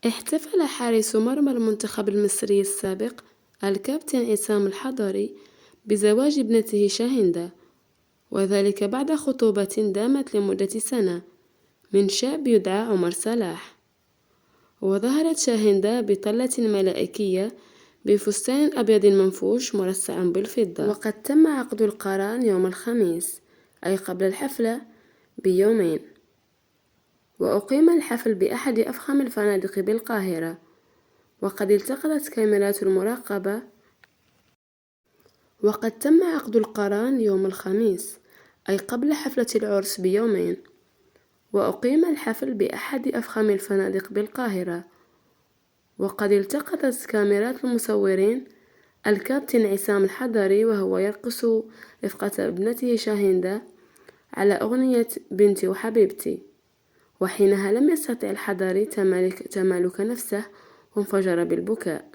احتفل حارس مرمى المنتخب المصري السابق الكابتن عصام الحضري بزواج ابنته شاهندة، وذلك بعد خطوبة دامت لمدة سنة من شاب يدعى عمر صلاح. وظهرت شاهندة بطلة ملائكية بفستان أبيض منفوش مرصع بالفضة، وقد تم عقد القران يوم الخميس أي قبل الحفلة بيومين. وأقيم الحفل بأحد أفخم الفنادق بالقاهرة، وقد التقطت كاميرات المراقبة. وقد تم عقد القران يوم الخميس أي قبل حفلة العرس بيومين، وأقيم الحفل بأحد أفخم الفنادق بالقاهرة، وقد التقطت كاميرات المصورين الكابتن عصام الحضري وهو يرقص رفقة ابنته شاهندة على أغنية بنتي وحبيبتي، وحينها لم يستطع الحضري تمالك نفسه وانفجر بالبكاء.